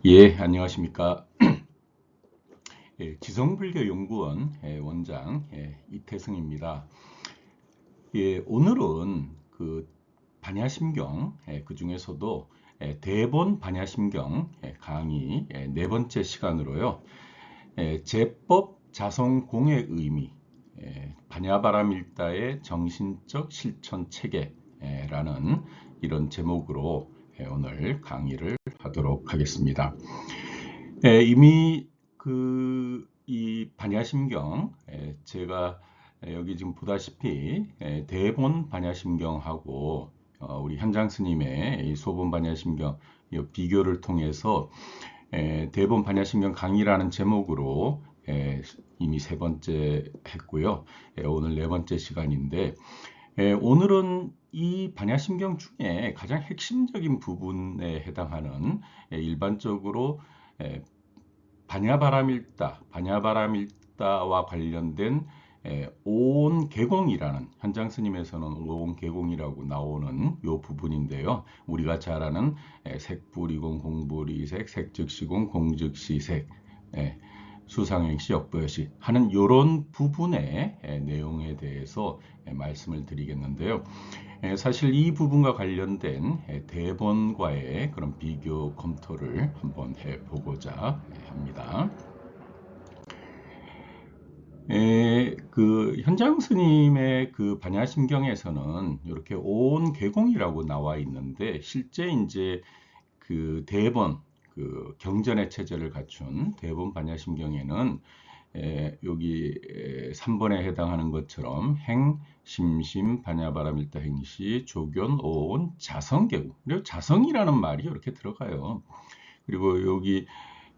예, 안녕하십니까. 예, 지성불교연구원 원장 이태승입니다. 예, 오늘은 그 반야심경 그 중에서도 대본 반야심경 강의 네 번째 시간으로요. 제법 자성공의 의미, 반야바라밀다의 정신적 실천 체계라는 이런 제목으로 오늘 강의를 하도록 하겠습니다. 이미 이 반야심경 제가 여기 지금 보다시피 대본 반야심경하고 우리 현장 스님의 이 소본 반야심경 비교를 통해서 대본 반야심경 강의라는 제목으로 이미 세 번째 했고요. 오늘 네 번째 시간인데 오늘은 이 반야심경 중에 가장 핵심적인 부분에 해당하는 일반적으로 반야바라밀다와 관련된 오온계공이라는 현장 스님에서는 오온계공이라고 나오는 요 부분인데요. 우리가 잘 아는 색불이공 공불이색 색즉시공 공즉시색 수상행시 역부여시 하는 이런 부분의 내용에 대해서 말씀을 드리겠는데요. 사실 이 부분과 관련된 대본과의 그런 비교 검토를 한번 해보고자 합니다. 그 현장 스님의 그 반야심경에서는 이렇게 오온계공이라고 나와 있는데 실제 이제 그 대본 그 경전의 체제를 갖춘 대본 반야심경에는 여기 3번에 해당하는 것처럼 행, 심심, 반야바라밀다 행시, 조견, 오온, 자성계공. 그리고 자성이라는 말이 이렇게 들어가요. 그리고 여기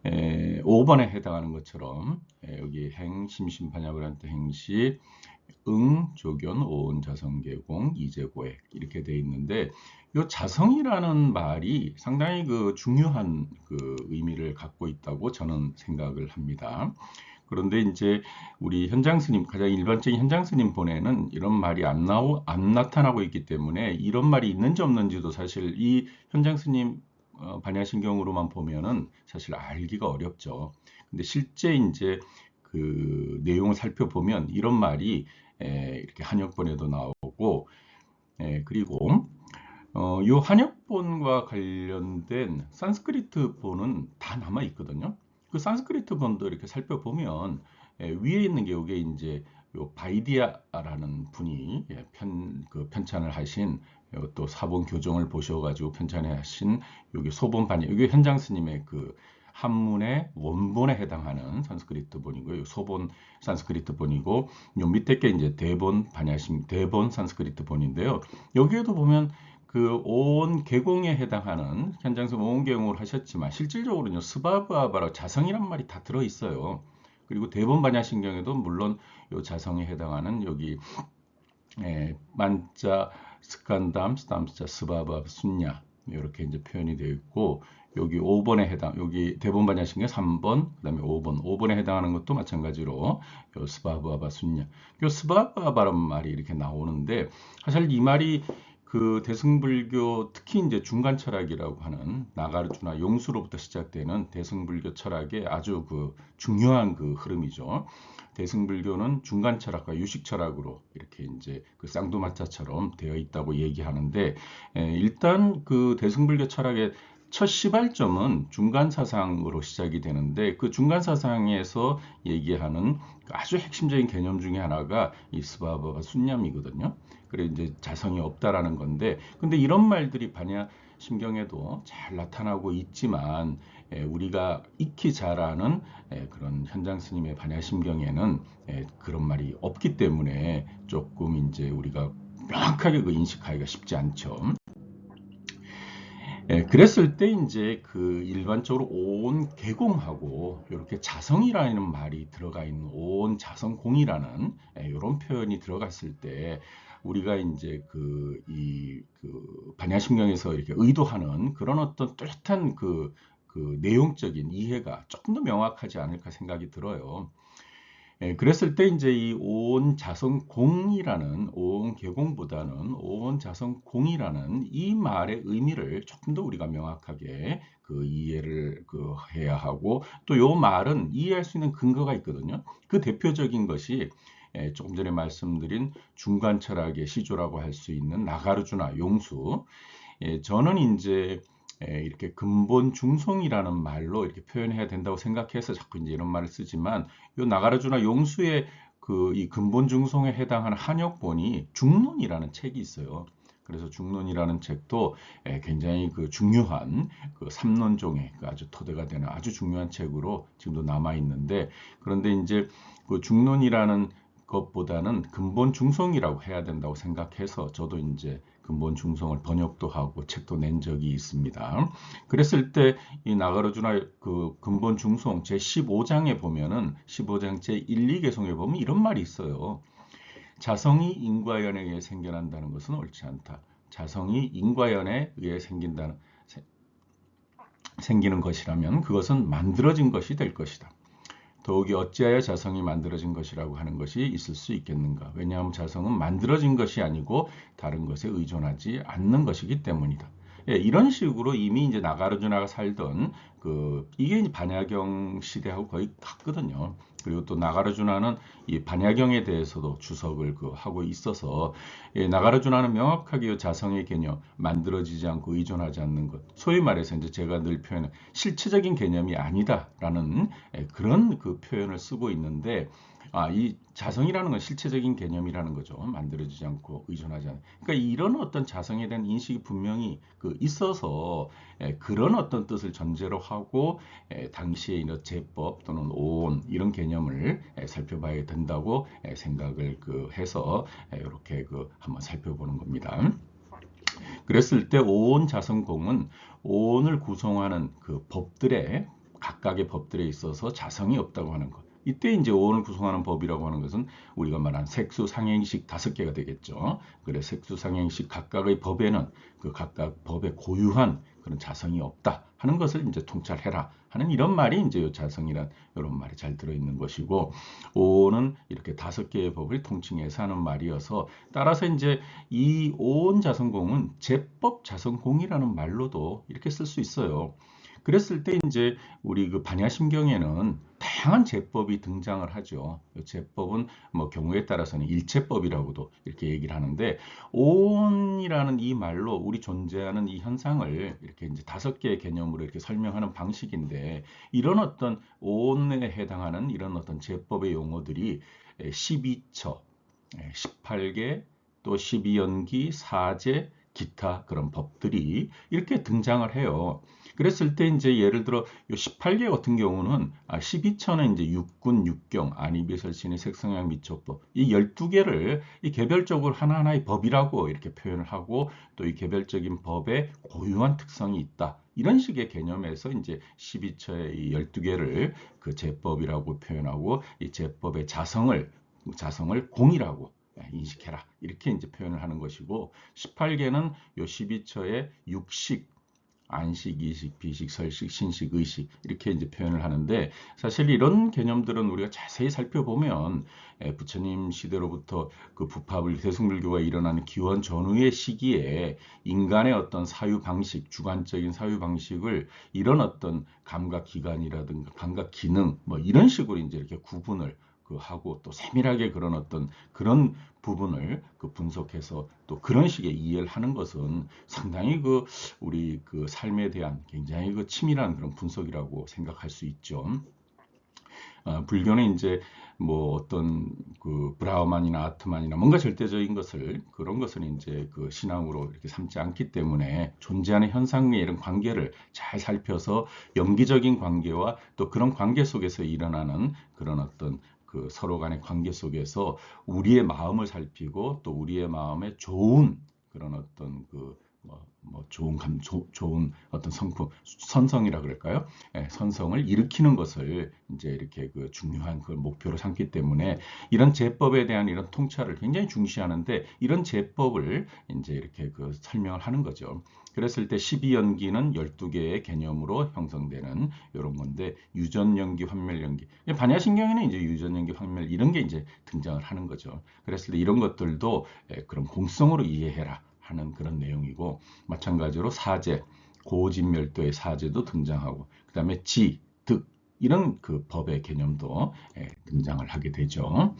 5번에 해당하는 것처럼 여기 행, 심심, 반야바라밀다 행시, 응, 조견, 오온, 자성계공, 이제고액 이렇게 돼 있는데 이 자성이라는 말이 상당히 그 중요한 그 의미를 갖고 있다고 저는 생각을 합니다. 그런데 이제 우리 현장 스님, 가장 일반적인 현장 스님 본에는 이런 말이 안 나타나고 있기 때문에 이런 말이 있는지 없는지도 사실 이 현장 스님 반야심경으로만 보면은 사실 알기가 어렵죠. 근데 실제 이제 그 내용을 살펴보면 이런 말이 이렇게 한역본에도 나오고 그리고 요 한역본과 관련된 산스크리트 본은 다 남아 있거든요. 그 산스크리트 본도 이렇게 살펴보면 위에 있는 게 이게 이제 요 바이디아라는 분이 그 편찬을 하신 또 사본 교정을 보셔가지고 편찬하신 여기 소본 반야 이게 현장 스님의 그 한문의 원본에 해당하는 산스크리트 본이고요. 소본 산스크리트 본이고 요 밑에 게 이제 대본 반야심 대본 산스크리트 본인데요. 여기에도 보면 그 온 계공에 해당하는 현장에서 온 계공을 하셨지만 실질적으로는 스바브아바라 자성이란 말이 다 들어 있어요. 그리고 대본 반야심경에도 물론 요 자성에 해당하는 여기 만자 스칸담 스담자 스바바 순냐 이렇게 이제 표현이 되어 있고 여기 5번에 해당 여기 대본 반야심경 3번 그다음에 5번에 해당하는 것도 마찬가지로 요 스바바바 순냐 요 스바바바라는 말이 이렇게 나오는데 사실 이 말이 그 대승불교 특히 이제 중간 철학이라고 하는 나가르주나 용수로부터 시작되는 대승불교 철학의 아주 그 중요한 그 흐름이죠. 대승불교는 중간 철학과 유식 철학으로 이렇게 이제 그 쌍두마차처럼 되어 있다고 얘기하는데 일단 그 대승불교 철학의 첫 시발점은 중간 사상으로 시작이 되는데 그 중간 사상에서 얘기하는 아주 핵심적인 개념 중에 하나가 이 스바바가 순념이거든요. 그래 이제 자성이 없다라는 건데 근데 이런 말들이 반야 심경에도 잘 나타나고 있지만 우리가 익히 잘 아는 그런 현장 스님의 반야심경에는 그런 말이 없기 때문에 조금 이제 우리가 명확하게 그 인식하기가 쉽지 않죠. 그랬을 때 이제 그 일반적으로 온 계공하고 이렇게 자성이라는 말이 들어가 있는 온 자성공이라는 이런 표현이 들어갔을 때 우리가 이제 그 반야심경에서 이렇게 의도하는 그런 어떤 뚜렷한 그 내용적인 이해가 조금 더 명확하지 않을까 생각이 들어요. 그랬을 때 이제 이 오온자성공이라는 오온계공보다는 오온자성공이라는 이 말의 의미를 조금 더 우리가 명확하게 그 이해를 해야 하고 또 요 말은 이해할 수 있는 근거가 있거든요. 그 대표적인 것이 조금 전에 말씀드린 중간 철학의 시조라고 할 수 있는 나가르주나 용수. 저는 이제 이렇게 근본 중송이라는 말로 이렇게 표현해야 된다고 생각해서 자꾸 이제 이런 말을 쓰지만 요 나가르주나 용수의 그 이 근본 중송에 해당하는 한역본이 중론이라는 책이 있어요. 그래서 중론이라는 책도 굉장히 그 중요한 그 삼론종의 그 아주 토대가 되는 아주 중요한 책으로 지금도 남아 있는데 그런데 이제 그 중론이라는 것보다는 근본 중송이라고 해야 된다고 생각해서 저도 이제 근본 중송을 번역도 하고 책도 낸 적이 있습니다. 그랬을 때 이 나가르주나 그 근본 중송 제 15장에 보면은 15장 제 1, 2개송에 보면 이런 말이 있어요. 자성이 인과연에 의해 생겨난다는 것은 옳지 않다. 자성이 인과연에 의해 생기는 것이라면 그것은 만들어진 것이 될 것이다. 더욱이 어찌하여 자성이 만들어진 것이라고 하는 것이 있을 수 있겠는가? 왜냐하면 자성은 만들어진 것이 아니고 다른 것에 의존하지 않는 것이기 때문이다. 이런 식으로 이미 이제 나가르주나가 살던 이게 이제 반야경 시대하고 거의 같거든요. 그리고 또 나가르주나는 이 반야경에 대해서도 주석을 하고 있어서 나가르주나는 명확하게 자성의 개념, 만들어지지 않고 의존하지 않는 것, 소위 말해서 이제 제가 늘 표현한 실체적인 개념이 아니다라는 그런 그 표현을 쓰고 있는데 이 자성이라는 건 실체적인 개념이라는 거죠. 만들어지지 않고 의존하지 않는. 그러니까 이런 어떤 자성에 대한 인식이 분명히 있어서 그런 어떤 뜻을 전제로 하고 당시에 이런 제법 또는 오온 이런 개념을 살펴봐야 된다고 생각을 해서 이렇게 한번 살펴보는 겁니다. 그랬을 때 오온 자성공은 오온을 구성하는 그 법들의 각각의 법들에 있어서 자성이 없다고 하는 것. 이때 이제 오온을 구성하는 법이라고 하는 것은 우리가 말한 색수상행식 5개가 되겠죠. 그래 색수상행식 각각의 법에는 그 각각 법에 고유한 그런 자성이 없다 하는 것을 이제 통찰해라 하는 이런 말이 이제 요 자성이란 이런 말이 잘 들어있는 것이고 오온은 이렇게 5개의 법을 통칭해서 하는 말이어서 따라서 이제 이 오온 자성공은 제법 자성공이라는 말로도 이렇게 쓸 수 있어요. 그랬을 때 이제 우리 그 반야심경에는 다양한 제법이 등장을 하죠. 제법은 뭐 경우에 따라서는 일체법이라고도 이렇게 얘기를 하는데 오온이라는 이 말로 우리 존재하는 이 현상을 이렇게 이제 5개의 개념으로 이렇게 설명하는 방식인데 이런 어떤 오온에 해당하는 이런 어떤 제법의 용어들이 12처, 18개, 또 12연기, 사제, 기타 그런 법들이 이렇게 등장을 해요. 그랬을 때 이제 예를 들어 요 18개 같은 경우는 12처는 이제 육군, 육경, 안이비설신의 색성향 미처법 이 12개를 이 개별적으로 하나하나의 법이라고 이렇게 표현을 하고 또 이 개별적인 법에 고유한 특성이 있다. 이런 식의 개념에서 이제 12처의 이 12개를 그 제법이라고 표현하고 이 제법의 자성을 공이라고 인식해라. 이렇게 이제 표현을 하는 것이고 18개는 요 12처의 육식, 안식, 이식, 비식, 설식, 신식, 의식 이렇게 이제 표현을 하는데 사실 이런 개념들은 우리가 자세히 살펴보면 부처님 시대로부터 그 부파불 대승불교가 일어나는 기원 전후의 시기에 인간의 어떤 사유 방식, 주관적인 사유 방식을 이런 어떤 감각 기관이라든가 감각 기능 뭐 이런 식으로 이제 이렇게 구분을 하고 또 세밀하게 그런 어떤 그런 부분을 분석해서 또 그런 식의 이해를 하는 것은 상당히 우리 삶에 대한 굉장히 치밀한 그런 분석이라고 생각할 수 있죠. 불교는 이제 뭐 어떤 브라흐만이나 아트만이나 뭔가 절대적인 것을 그런 것을 이제 신앙으로 이렇게 삼지 않기 때문에 존재하는 현상의 이런 관계를 잘 살펴서 연기적인 관계와 또 그런 관계 속에서 일어나는 그런 어떤 서로 간의 관계 속에서 우리의 마음을 살피고 또 우리의 마음에 좋은 그런 어떤 좋은 어떤 선성이라 그럴까요? 선성을 일으키는 것을 이제 이렇게 그 중요한 그 목표로 삼기 때문에 이런 제법에 대한 이런 통찰을 굉장히 중시하는데 이런 제법을 이제 이렇게 그 설명을 하는 거죠. 그랬을 때 12연기는 12개의 개념으로 형성되는 이런 건데 유전연기, 환멸연기. 반야신경에는 이제 유전연기, 환멸 이런 게 이제 등장을 하는 거죠. 그랬을 때 이런 것들도 그런 공성으로 이해해라 하는 그런 내용이고 마찬가지로 사제, 고진멸도의 사제도 등장하고 그다음에 지, 득 이런 그 법의 개념도 등장을 하게 되죠.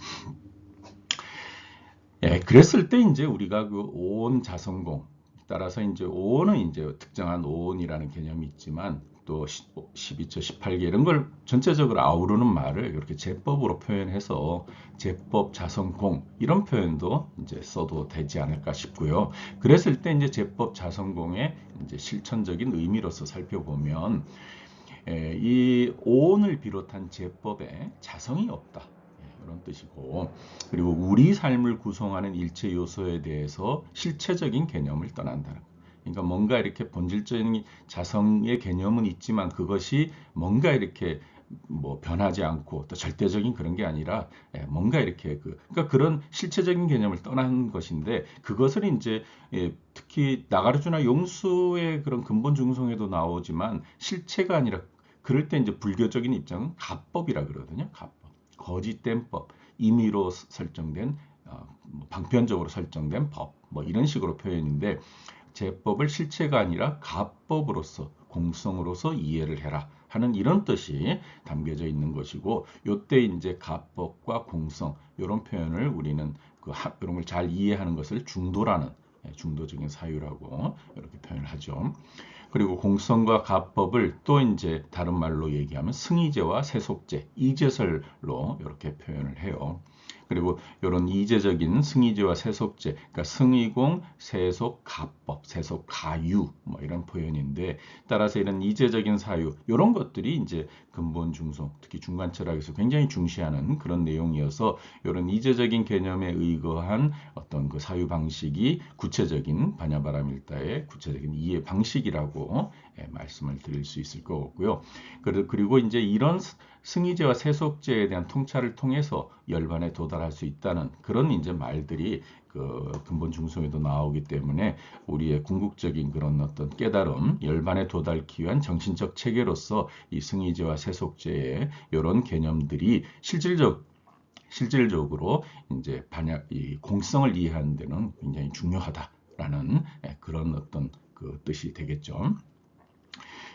그랬을 때 이제 우리가 그 오온 자성공 따라서 이제 오온은 이제 특정한 오온이라는 개념이 있지만 또 12처, 18개 이런 걸 전체적으로 아우르는 말을 이렇게 제법으로 표현해서 제법 자성공 이런 표현도 이제 써도 되지 않을까 싶고요. 그랬을 때 이제 제법 자성공의 이제 실천적인 의미로서 살펴보면 이 오온을 비롯한 제법에 자성이 없다. 이런 뜻이고 그리고 우리 삶을 구성하는 일체 요소에 대해서 실체적인 개념을 떠난다는 거. 그러니까 뭔가 이렇게 본질적인 자성의 개념은 있지만 그것이 뭔가 이렇게 뭐 변하지 않고 또 절대적인 그런 게 아니라 뭔가 이렇게 그러니까 그런 실체적인 개념을 떠난 것인데 그것을 이제 특히 나가르주나 용수의 그런 근본 중성에도 나오지만 실체가 아니라 그럴 때 이제 불교적인 입장은 가법이라 그러거든요. 가법. 거짓된 법, 임의로 설정된 방편적으로 설정된 법, 뭐 이런 식으로 표현인데 제법을 실체가 아니라 가법으로서 공성으로서 이해를 해라 하는 이런 뜻이 담겨져 있는 것이고 요때 이제 가법과 공성 이런 표현을 우리는 이런 걸 잘 이해하는 것을 중도라는 중도적인 사유라고 이렇게 표현을 하죠. 그리고 공성과 가법을 또 이제 다른 말로 얘기하면 승이제와 세속제, 이제설로 이렇게 표현을 해요. 그리고 이런 이제적인 승이제와 세속제, 그러니까 승이공, 세속, 가법, 세속, 가유 뭐 이런 표현인데 따라서 이런 이제적인 사유 이런 것들이 이제 근본 중성, 특히 중간 철학에서 굉장히 중시하는 그런 내용이어서 이런 이제적인 개념에 의거한 어떤 그 사유 방식이 구체적인 반야바라밀다의 구체적인 이해 방식이라고 말씀을 드릴 수 있을 것 같고요. 그리고 이제 이런 승이제와 세속제에 대한 통찰을 통해서 열반에 도달할 수 있다는 그런 이제 말들이 그 근본 중성에도 나오기 때문에 우리의 궁극적인 그런 어떤 깨달음, 열반에 도달하기 위한 정신적 체계로서 이 승이제와 세속제의 이런 개념들이 실질적으로 이제 이 공성을 이해하는 데는 굉장히 중요하다라는 그런 어떤 그 뜻이 되겠죠.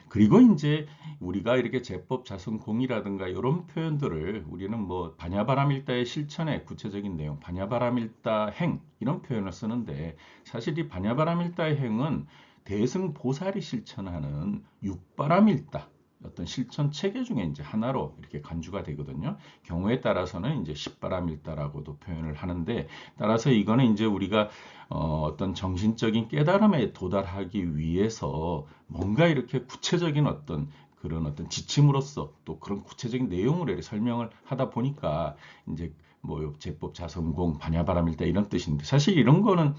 그리고 이제 우리가 이렇게 제법 자성공이라든가 이런 표현들을 우리는 뭐 반야바라밀다의 실천의 구체적인 내용, 반야바라밀다 행 이런 표현을 쓰는데 사실 이 반야바라밀다의 행은 대승보살이 실천하는 육바라밀다 어떤 실천 체계 중에 이제 하나로 이렇게 간주가 되거든요. 경우에 따라서는 이제 십바라밀다라고도 표현을 하는데 따라서 이거는 이제 우리가 어떤 정신적인 깨달음에 도달하기 위해서 뭔가 이렇게 구체적인 어떤 그런 어떤 지침으로서 또 그런 구체적인 내용으로 이렇게 설명을 하다 보니까 이제 뭐 제법 자성공 반야바라밀다 이런 뜻인데 사실 이런 거는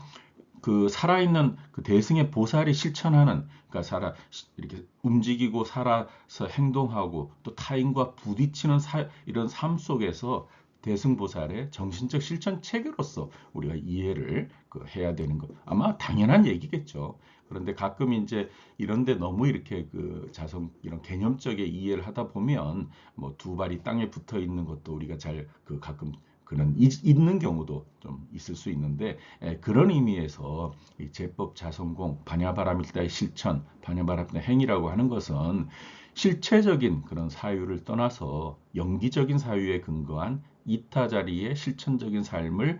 그 살아있는 그 대승의 보살이 실천하는 그러니까 이렇게 움직이고 살아서 행동하고 또 타인과 부딪히는 이런 삶 속에서 대승보살의 정신적 실천 체계로서 우리가 이해를 해야 되는 것 아마 당연한 얘기겠죠. 그런데 가끔 이제 이런데 너무 이렇게 그 자성 이런 개념적인 이해를 하다 보면 뭐 두 발이 땅에 붙어 있는 것도 우리가 잘 그 가끔 그런 있는 경우도 좀 있을 수 있는데 그런 의미에서 이 제법 자성공 반야바라밀다의 실천 반야바라밀다 행위라고 하는 것은 실체적인 그런 사유를 떠나서 영기적인 사유에 근거한 이타 자리의 실천적인 삶을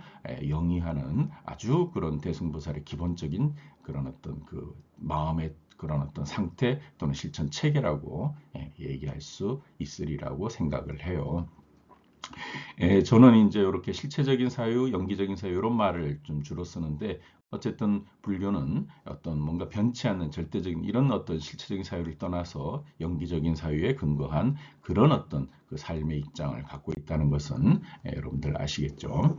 영위하는 아주 그런 대승보살의 기본적인 그런 어떤 그 마음의 그런 어떤 상태 또는 실천 체계라고 얘기할 수 있으리라고 생각을 해요. 저는 이제 이렇게 실체적인 사유, 영기적인 사유 이런 말을 좀 주로 쓰는데 어쨌든 불교는 어떤 뭔가 변치 않는 절대적인 이런 어떤 실체적인 사유를 떠나서 영기적인 사유에 근거한 그런 어떤 그 삶의 입장을 갖고 있다는 것은 여러분들 아시겠죠.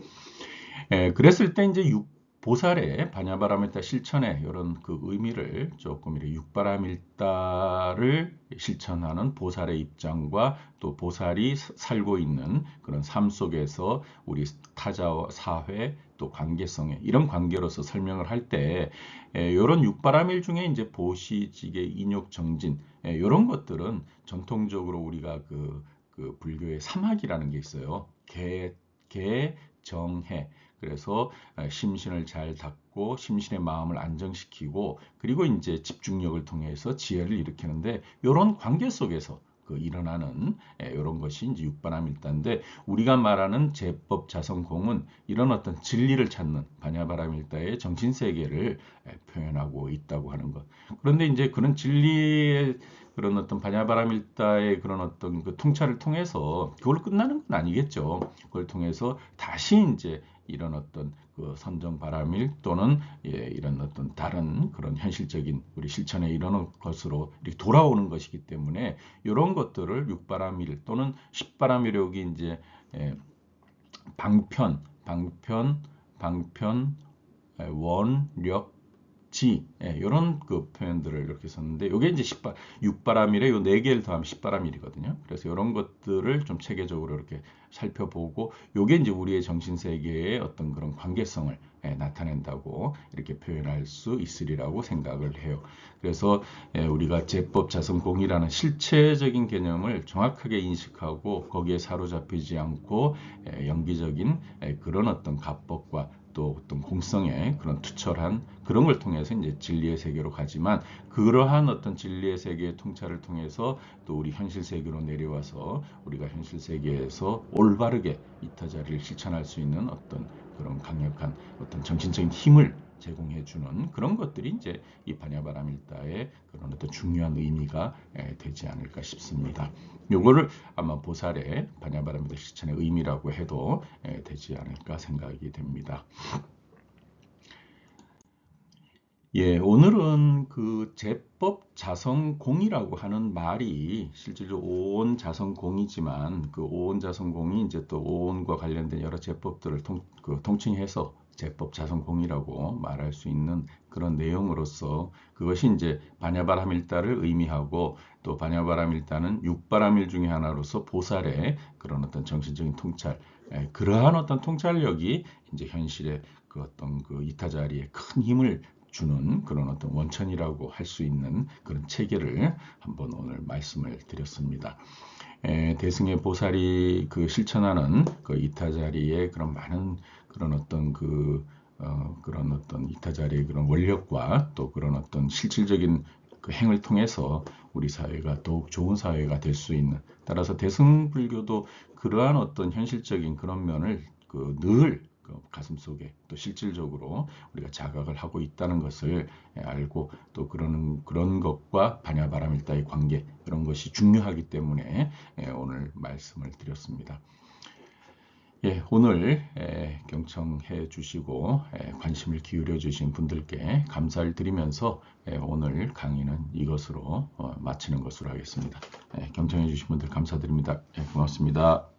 그랬을 때 이제 보살의 반야바라밀다 실천의 이런 그 의미를 조금 이렇게 육바라밀다를 실천하는 보살의 입장과 또 보살이 살고 있는 그런 삶 속에서 우리 타자와 사회 또 관계성에 이런 관계로서 설명을 할 때 이런 육바라밀 중에 이제 보시지계 인욕 정진 이런 것들은 전통적으로 우리가 그 불교의 삼학이라는 게 있어요. 개, 정해. 그래서 심신을 잘 닦고 심신의 마음을 안정시키고 그리고 이제 집중력을 통해서 지혜를 일으키는데 이런 관계 속에서 일어나는 이런 것이 이제 육바라밀다인데 우리가 말하는 제법 자성공은 이런 어떤 진리를 찾는 바냐바라밀다의 정신 세계를 표현하고 있다고 하는 것. 그런데 이제 그런 진리의 그런 어떤 바냐바라밀다의 그런 어떤 그 통찰을 통해서 그걸로 끝나는 건 아니겠죠. 그걸 통해서 다시 이제 이런 어떤 그 선정 바라밀 또는 이런 어떤 다른 그런 현실적인 우리 실천에 이르는 것으로 이렇게 돌아오는 것이기 때문에 이런 것들을 육바라밀 또는 십바라밀욕이 이제 방편, 원력, 이런 그 표현들을 이렇게 썼는데 이게 이제 육바라밀에 요 네 개를 더하면 십바라밀이거든요. 그래서 이런 것들을 좀 체계적으로 이렇게 살펴보고 요게 이제 우리의 정신 세계의 어떤 그런 관계성을 나타낸다고 이렇게 표현할 수 있으리라고 생각을 해요. 그래서 우리가 제법 자성공이라는 실체적인 개념을 정확하게 인식하고 거기에 사로잡히지 않고 연기적인 그런 어떤 가법과 또 어떤 공성의 그런 투철한 그런 걸 통해서 이제 진리의 세계로 가지만 그러한 어떤 진리의 세계의 통찰을 통해서 또 우리 현실 세계로 내려와서 우리가 현실 세계에서 올바르게 이타자리를 실천할 수 있는 어떤 그런 강력한 어떤 정신적인 힘을 제공해주는 그런 것들이 이제 이 바냐바라밀다의 그런 어떤 중요한 의미가 되지 않을까 싶습니다. 요거를 아마 보살의 바냐바라밀다 실천의 의미라고 해도 되지 않을까 생각이 됩니다. 예, 오늘은 그 제법 자성공이라고 하는 말이 실제로 오온 자성공이지만 그 오온 자성공이 이제 또 오온과 관련된 여러 제법들을 통칭해서 제법 자성공이라고 말할 수 있는 그런 내용으로서 그것이 이제 바냐바라밀다를 의미하고 또 바냐바라밀다는 육바라밀 중에 하나로서 보살의 그런 어떤 정신적인 통찰, 그러한 어떤 통찰력이 이제 현실의 그 어떤 그 이타자리에 큰 힘을 주는 그런 어떤 원천이라고 할 수 있는 그런 체계를 한번 오늘 말씀을 드렸습니다. 대승의 보살이 그 실천하는 그 이타자리의 그런 많은 그런 어떤 그런 어떤 이타자리의 그런 원력과 또 그런 어떤 실질적인 그 행을 통해서 우리 사회가 더욱 좋은 사회가 될 수 있는 따라서 대승불교도 그러한 어떤 현실적인 그런 면을 늘 가슴 속에 또 실질적으로 우리가 자각을 하고 있다는 것을 알고 또 그런 것과 바냐바라밀다의 관계 그런 것이 중요하기 때문에 오늘 말씀을 드렸습니다. 예, 오늘 경청해 주시고 관심을 기울여 주신 분들께 감사를 드리면서 오늘 강의는 이것으로 마치는 것으로 하겠습니다. 경청해 주신 분들 감사드립니다. 고맙습니다.